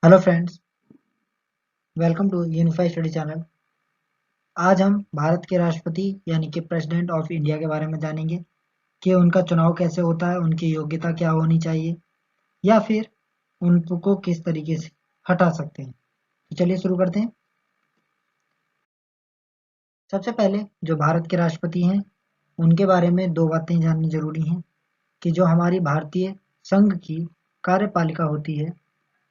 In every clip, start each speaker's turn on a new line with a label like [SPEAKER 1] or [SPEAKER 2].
[SPEAKER 1] Hello friends, welcome to unified study channel. आज हम भारत के राष्ट्रपति यानी कि प्रेसिडेंट ऑफ इंडिया के बारे में जानेंगे कि उनका चुनाव कैसे होता है, उनकी योग्यता क्या होनी चाहिए या फिर उनको किस तरीके से हटा सकते हैं। तो चलिए शुरू करते हैं। सबसे पहले जो भारत के राष्ट्रपति हैं उनके बारे में दो बातें जाननी जरूरी हैं कि जो हमारी भारतीय संघ की कार्यपालिका होती है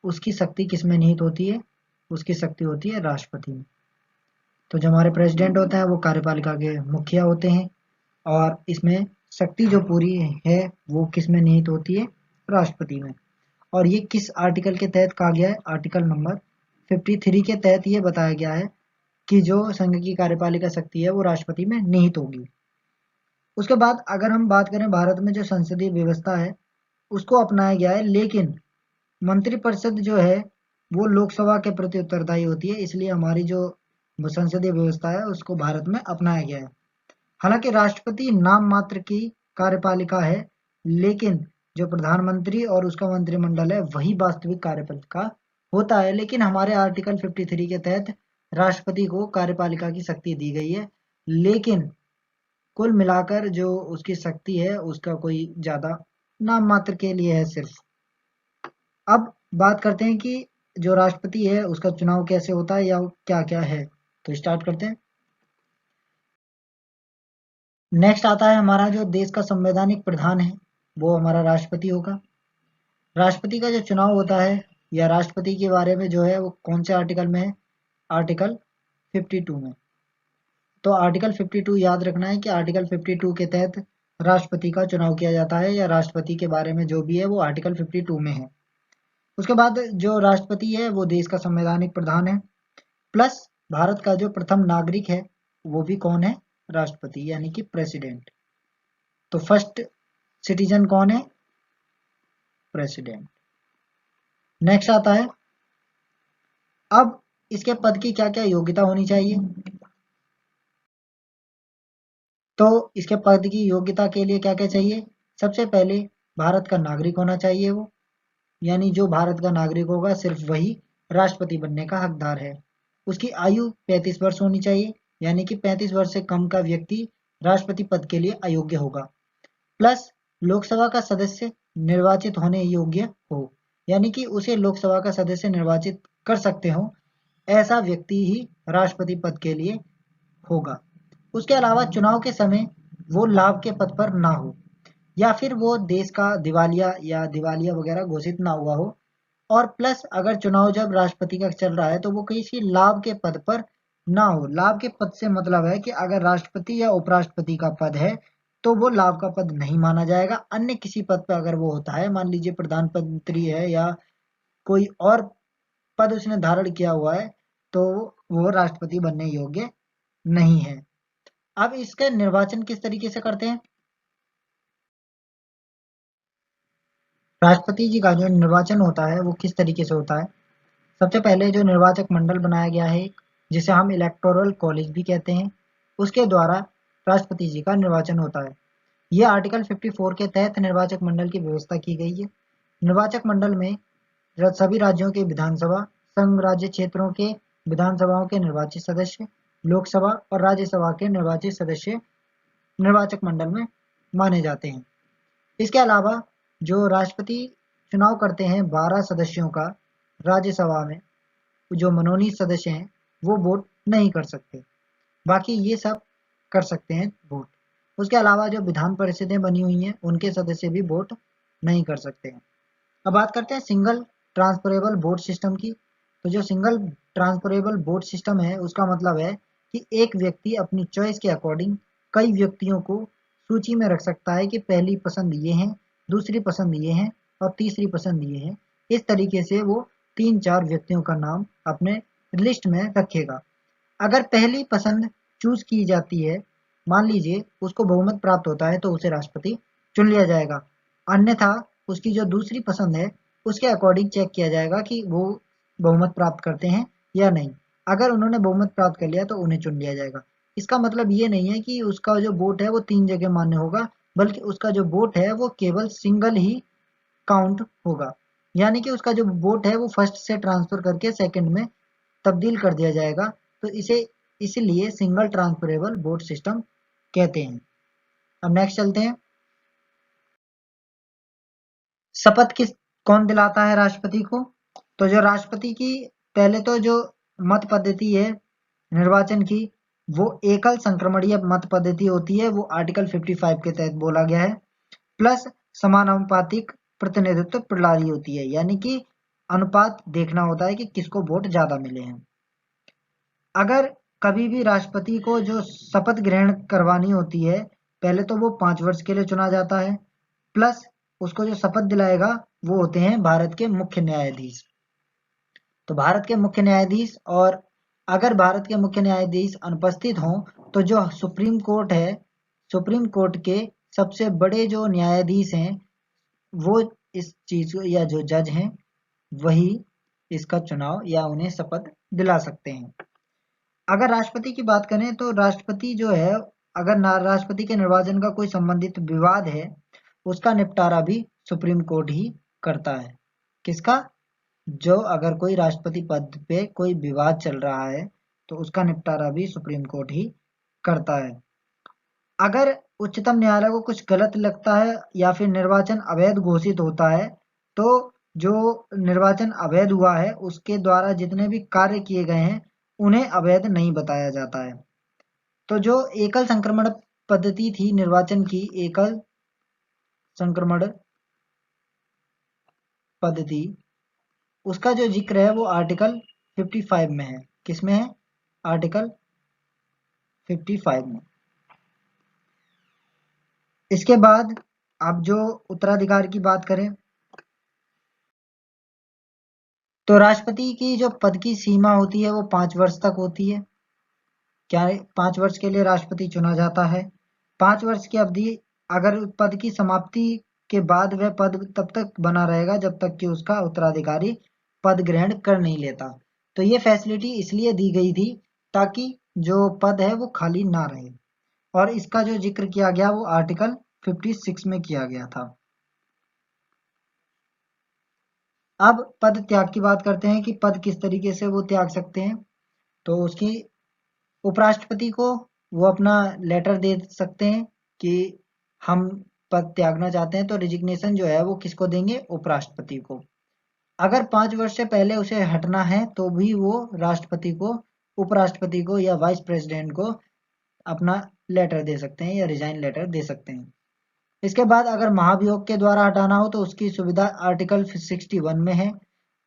[SPEAKER 1] उसकी शक्ति किसमें निहित होती है। उसकी शक्ति होती है राष्ट्रपति में। तो जो हमारे प्रेसिडेंट होते हैं वो कार्यपालिका के मुखिया होते हैं और इसमें शक्ति जो पूरी है वो किस में निहित होती है, राष्ट्रपति में। और ये किस आर्टिकल के तहत कहा गया है? आर्टिकल नंबर 53 के तहत ये बताया गया है कि जो संघ की कार्यपालिका शक्ति है वो राष्ट्रपति में निहित होगी। उसके बाद अगर हम बात करें भारत में जो संसदीय व्यवस्था है उसको अपनाया गया है, लेकिन मंत्रिपरिषद जो है वो लोकसभा के प्रति उत्तरदायी होती है, इसलिए हमारी जो संसदीय व्यवस्था है उसको भारत में अपनाया गया है। हालांकि राष्ट्रपति नाम मात्र की कार्यपालिका है, लेकिन जो प्रधानमंत्री और उसका मंत्रिमंडल है वही वास्तविक कार्यपालिका होता है। लेकिन हमारे आर्टिकल 53 के तहत राष्ट्रपति को कार्यपालिका की शक्ति दी गई है, लेकिन कुल मिलाकर जो उसकी शक्ति है उसका कोई ज्यादा नाम मात्र के लिए है सिर्फ। अब बात करते हैं कि जो राष्ट्रपति है उसका चुनाव कैसे होता है या क्या क्या है। तो स्टार्ट करते हैं। नेक्स्ट आता है हमारा जो देश का संवैधानिक प्रधान है वो हमारा राष्ट्रपति होगा। राष्ट्रपति का जो चुनाव होता है या राष्ट्रपति के बारे में जो है वो कौन से आर्टिकल में है? आर्टिकल 52 में। तो आर्टिकल 52 याद रखना है कि आर्टिकल 52 के तहत राष्ट्रपति का चुनाव किया जाता है या राष्ट्रपति के बारे में जो भी है वो आर्टिकल 52 में है। उसके बाद जो राष्ट्रपति है वो देश का संवैधानिक प्रधान है, प्लस भारत का जो प्रथम नागरिक है वो भी कौन है? राष्ट्रपति यानी कि प्रेसिडेंट। तो फर्स्ट सिटीजन कौन है? प्रेसिडेंट। नेक्स्ट आता है, अब इसके पद की क्या क्या योग्यता होनी चाहिए। तो इसके पद की योग्यता के लिए क्या क्या चाहिए? सबसे पहले भारत का नागरिक होना चाहिए वो, यानी जो भारत का नागरिक होगा सिर्फ वही राष्ट्रपति बनने का हकदार है। उसकी आयु 35 वर्ष होनी चाहिए, यानी कि 35 वर्ष से कम का व्यक्ति राष्ट्रपति पद के लिए अयोग्य होगा। प्लस लोकसभा का सदस्य निर्वाचित होने योग्य हो, यानी कि उसे लोकसभा का सदस्य निर्वाचित कर सकते हो ऐसा व्यक्ति ही राष्ट्रपति पद के लिए होगा। उसके अलावा चुनाव के समय वो लाभ के पद पर ना हो, या फिर वो देश का दिवालिया या दिवालिया वगैरह घोषित ना हुआ हो। और प्लस अगर चुनाव जब राष्ट्रपति का चल रहा है तो वो किसी लाभ के पद पर ना हो। लाभ के पद से मतलब है कि अगर राष्ट्रपति या उपराष्ट्रपति का पद है तो वो लाभ का पद नहीं माना जाएगा। अन्य किसी पद पर अगर वो होता है, मान लीजिए प्रधानमंत्री है या कोई और पद उसने धारण किया हुआ है, तो वो राष्ट्रपति बनने योग्य नहीं है। अब इसका निर्वाचन किस तरीके से करते हैं? राष्ट्रपति जी का जो निर्वाचन होता है वो किस तरीके से होता है? सबसे पहले जो निर्वाचक मंडल बनाया गया है, जिसे हम इलेक्टोरल कॉलेज भी कहते हैं, उसके द्वारा राष्ट्रपति जी का निर्वाचन होता है। यह आर्टिकल 54 के तहत निर्वाचक मंडल की व्यवस्था की गई है। निर्वाचक मंडल में सभी राज्यों के विधानसभा, संघ राज्य क्षेत्रों के विधानसभाओं के निर्वाचित सदस्य, लोकसभा और राज्यसभा के निर्वाचित सदस्य निर्वाचक मंडल में माने जाते हैं। इसके अलावा जो राष्ट्रपति चुनाव करते हैं 12 सदस्यों का, राज्यसभा में जो मनोनीत सदस्य हैं वो वोट नहीं कर सकते, बाकी ये सब कर सकते हैं वोट। उसके अलावा जो विधान परिषदें बनी हुई हैं उनके सदस्य भी वोट नहीं कर सकते हैं। अब बात करते हैं सिंगल ट्रांसफरेबल वोट सिस्टम की। तो जो सिंगल ट्रांसफरेबल वोट सिस्टम है उसका मतलब है कि एक व्यक्ति अपनी चॉइस के अकॉर्डिंग कई व्यक्तियों को सूची में रख सकता है कि पहली पसंद ये है, दूसरी पसंद ये है और तीसरी पसंद ये है। इस तरीके से वो 3-4 व्यक्तियों का नाम अपने लिस्ट में रखेगा। अगर पहली पसंद चूज की जाती है, मान लीजिए उसको बहुमत प्राप्त होता है, तो उसे राष्ट्रपति चुन लिया जाएगा। अन्यथा उसकी जो दूसरी पसंद है उसके अकॉर्डिंग चेक किया जाएगा कि वो बहुमत प्राप्त करते हैं या नहीं। अगर उन्होंने बहुमत प्राप्त कर लिया तो उन्हें चुन लिया जाएगा। इसका मतलब ये नहीं है कि उसका जो वोट है वो 3 जगह मान्य होगा, बल्कि उसका जो वोट है वो केवल सिंगल ही काउंट होगा। यानी कि उसका जो वोट है वो फर्स्ट से ट्रांसफर करके सेकंड में तब्दील कर दिया जाएगा। तो इसे इसलिए सिंगल ट्रांसफरेबल वोट सिस्टम कहते हैं। अब नेक्स्ट चलते हैं। शपथ कौन दिलाता है राष्ट्रपति को? तो जो राष्ट्रपति की पहले तो जो मत पद्धति है निर्वाचन की, वो एकल संक्रमणीय मत पद्धति होती है, वो आर्टिकल 55 के तहत बोला गया है। प्लस समानुपातिक प्रतिनिधित्व प्रणाली होती है, यानी कि अनुपात देखना होता है कि किसको वोट ज्यादा मिले हैं। अगर कभी भी राष्ट्रपति को जो शपथ ग्रहण करवानी होती है, पहले तो वो 5 वर्ष के लिए चुना जाता है, प्लस उसको जो शपथ दिलाएगा वो होते हैं भारत के मुख्य न्यायाधीश। तो भारत के मुख्य न्यायाधीश, और अगर भारत के मुख्य न्यायाधीश अनुपस्थित हों तो जो सुप्रीम कोर्ट है, सुप्रीम कोर्ट के सबसे बड़े जो न्यायाधीश हैं वो इस चीज को, या जो जज हैं वही इसका चुनाव या उन्हें शपथ दिला सकते हैं। अगर राष्ट्रपति की बात करें तो राष्ट्रपति जो है, अगर राष्ट्रपति के निर्वाचन का कोई संबंधित विवाद है, उसका निपटारा भी सुप्रीम कोर्ट ही करता है। किसका? जो अगर कोई राष्ट्रपति पद पे कोई विवाद चल रहा है तो उसका निपटारा भी सुप्रीम कोर्ट ही करता है। अगर उच्चतम न्यायालय को कुछ गलत लगता है या फिर निर्वाचन अवैध घोषित होता है, तो जो निर्वाचन अवैध हुआ है उसके द्वारा जितने भी कार्य किए गए हैं उन्हें अवैध नहीं बताया जाता है। तो जो एकल संक्रमण पद्धति थी निर्वाचन की, एकल संक्रमण पद्धति, उसका जो जिक्र है वो आर्टिकल 55 में है। किसमें है? आर्टिकल 55 में। इसके बाद अब जो उत्तराधिकार की बात करें तो राष्ट्रपति की जो पद की सीमा होती है वो 5 वर्ष तक होती है। क्या 5 वर्ष के लिए राष्ट्रपति चुना जाता है। 5 वर्ष की अवधि, अगर पद की समाप्ति के बाद वह पद तब तक बना रहेगा जब तक कि उसका उत्तराधिकारी पद ग्रहण कर नहीं लेता। तो ये फैसिलिटी इसलिए दी गई थी ताकि जो पद है वो खाली ना रहे, और इसका जो जिक्र किया गया वो आर्टिकल 56 में किया गया था। अब पद त्याग की बात करते हैं कि पद किस तरीके से वो त्याग सकते हैं। तो उसकी उपराष्ट्रपति को वो अपना लेटर दे सकते हैं कि हम पद त्यागना चाहते हैं, तो रिजिग्नेशन जो है वो किसको देंगे? उपराष्ट्रपति को। अगर 5 वर्ष से पहले उसे हटना है तो भी वो राष्ट्रपति को, उपराष्ट्रपति को या वाइस प्रेसिडेंट को अपना लेटर दे सकते हैं या रिजाइन लेटर दे सकते हैं। इसके बाद अगर महाभियोग के द्वारा हटाना हो तो उसकी सुविधा आर्टिकल 61 में है।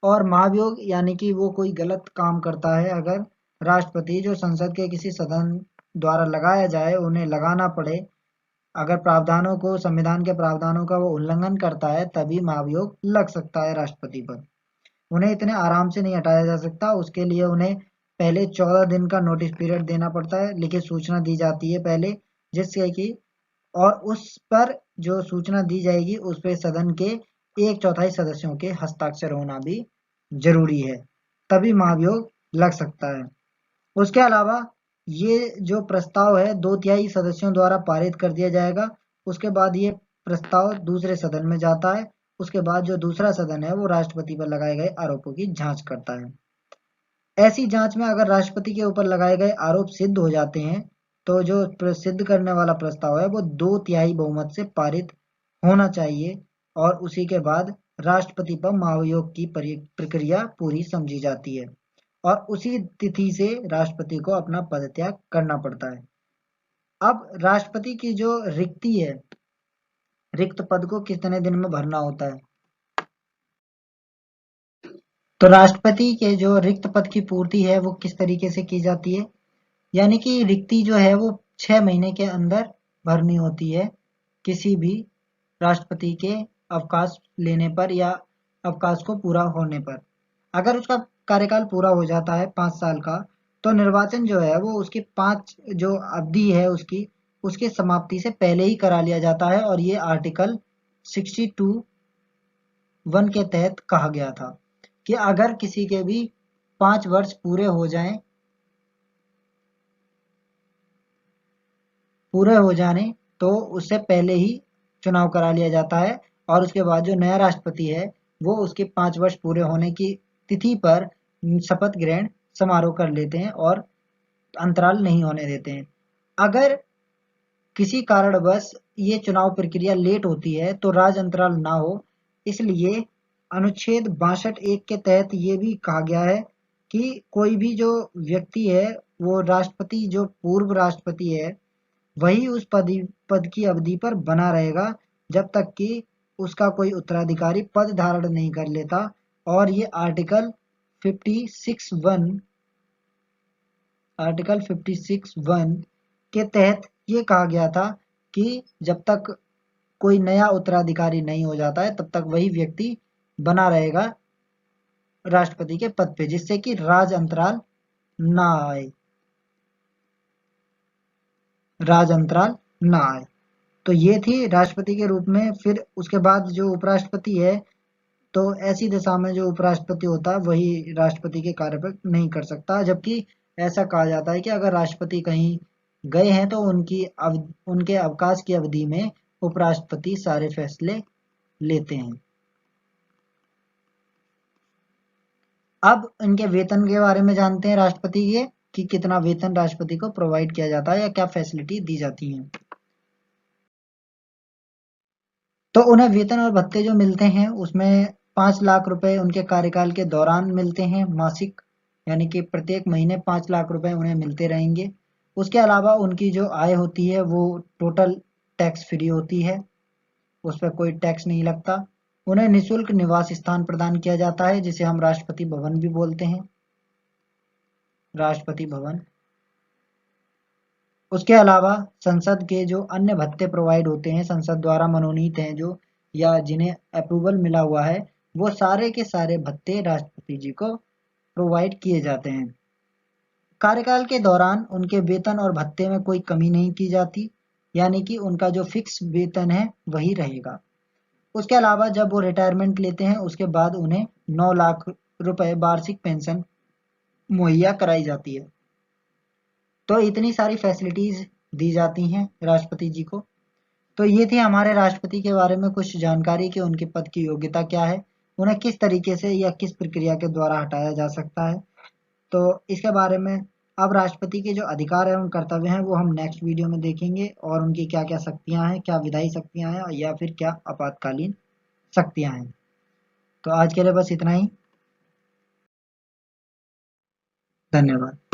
[SPEAKER 1] और महाभियोग यानी कि वो कोई गलत काम करता है, अगर राष्ट्रपति जो संसद के किसी सदन द्वारा लगाया जाए उन्हें लगाना पड़े, अगर प्रावधानों को, संविधान के प्रावधानों का वो उल्लंघन करता है, तभी महाभियोग लग सकता है राष्ट्रपति पर। उन्हें इतने आराम से नहीं हटाया जा सकता, उसके लिए उन्हें पहले 14 दिन का नोटिस पीरियड देना पड़ता है, लिखित सूचना दी जाती है पहले, जिससे कि, और उस पर जो सूचना दी जाएगी उस पे सदन के 1/4 सदस्यों के हस्ताक्षर होना भी जरूरी है, तभी महाभियोग लग सकता है। उसके अलावा ये जो प्रस्ताव है 2/3 सदस्यों द्वारा पारित कर दिया जाएगा। उसके बाद ये प्रस्ताव दूसरे सदन में जाता है। उसके बाद जो दूसरा सदन है वो राष्ट्रपति पर लगाए गए आरोपों की जांच करता है। ऐसी जांच में अगर राष्ट्रपति के ऊपर लगाए गए आरोप सिद्ध हो जाते हैं तो जो सिद्ध करने वाला प्रस्ताव है वो 2/3 बहुमत से पारित होना चाहिए, और उसी के बाद राष्ट्रपति पर महाभियोग की प्रक्रिया पूरी समझी जाती है, और उसी तिथि से राष्ट्रपति को अपना पदत्याग करना पड़ता है। अब राष्ट्रपति की जो रिक्ति है, रिक्त पद को कितने दिन में भरना होता है? तो राष्ट्रपति के जो रिक्त पद की पूर्ति है वो किस तरीके से की जाती है? यानी कि रिक्ति जो है वो 6 महीने के अंदर भरनी होती है, किसी भी राष्ट्रपति के अवकाश लेने पर या अवकाश को पूरा होने पर। अगर उसका कार्यकाल पूरा हो जाता है 5 साल का, तो निर्वाचन जो है वो उसकी 5 जो अवधि है उसकी, उसकी समाप्ति से पहले ही करा लिया जाता है, और ये आर्टिकल 62(1) के तहत कहा गया था कि अगर किसी के भी 5 वर्ष पूरे हो जाने तो उससे पहले ही चुनाव करा लिया जाता है, और उसके बाद जो नया राष्ट्रपति है वो उसके 5 वर्ष पूरे होने की तिथि पर शपथ ग्रहण समारोह कर लेते हैं और अंतराल नहीं होने देते हैं। अगर किसी कारणवश ये चुनाव प्रक्रिया लेट होती है तो राज अंतराल ना हो, इसलिए अनुच्छेद 62(1) के तहत ये भी कहा गया है कि कोई भी जो व्यक्ति है, वो राष्ट्रपति, जो पूर्व राष्ट्रपति है, वही उस पद की अवधि पर बना रहेगा जब तक कि उसका कोई उत्तराधिकारी पद धारण नहीं कर लेता। और ये आर्टिकल 56(1) के तहत ये कहा गया था कि जब तक कोई नया उत्तराधिकारी नहीं हो जाता है तब तक वही व्यक्ति बना रहेगा राष्ट्रपति के पद पे, जिससे कि राज अंतराल ना आए, राज अंतराल ना आए। तो ये थी राष्ट्रपति के रूप में। फिर उसके बाद जो उपराष्ट्रपति है, तो ऐसी दशा में जो उपराष्ट्रपति होता है वही राष्ट्रपति के कार्य पर नहीं कर सकता, जबकि ऐसा कहा जाता है कि अगर राष्ट्रपति कहीं गए हैं तो उनके अवकाश की अवधि में उपराष्ट्रपति सारे फैसले लेते हैं। अब इनके वेतन के बारे में जानते हैं राष्ट्रपति के, कि कितना वेतन राष्ट्रपति को प्रोवाइड किया जाता है या क्या फैसिलिटी दी जाती है। तो उन्हें वेतन और भत्ते जो मिलते हैं उसमें 5 लाख रुपए उनके कार्यकाल के दौरान मिलते हैं मासिक, यानी कि प्रत्येक महीने 5 लाख रुपए उन्हें मिलते रहेंगे। उसके अलावा उनकी जो आय होती है वो टोटल टैक्स फ्री होती है, उस पर कोई टैक्स नहीं लगता। उन्हें निःशुल्क निवास स्थान प्रदान किया जाता है, जिसे हम राष्ट्रपति भवन भी बोलते हैं, राष्ट्रपति भवन। उसके अलावा संसद के जो अन्य भत्ते प्रोवाइड होते हैं, संसद द्वारा मनोनीत हैं जो, या जिन्हें अप्रूवल मिला हुआ है, वो सारे के सारे भत्ते राष्ट्रपति जी को प्रोवाइड किए जाते हैं। कार्यकाल के दौरान उनके वेतन और भत्ते में कोई कमी नहीं की जाती, यानी कि उनका जो फिक्स वेतन है वही रहेगा। उसके अलावा जब वो रिटायरमेंट लेते हैं उसके बाद उन्हें 9 लाख रुपए वार्षिक पेंशन मुहैया कराई जाती है। तो इतनी सारी फैसिलिटीज दी जाती हैं राष्ट्रपति जी को। तो ये थी हमारे राष्ट्रपति के बारे में कुछ जानकारी कि उनके पद की योग्यता क्या है, उन्हें किस तरीके से या किस प्रक्रिया के द्वारा हटाया जा सकता है। तो इसके बारे में अब राष्ट्रपति के जो अधिकार एवं कर्तव्य हैं वो हम नेक्स्ट वीडियो में देखेंगे, और उनकी क्या क्या शक्तियां हैं, क्या विधायी शक्तियां हैं या फिर क्या आपातकालीन शक्तियां हैं। तो आज के लिए बस इतना ही। धन्यवाद।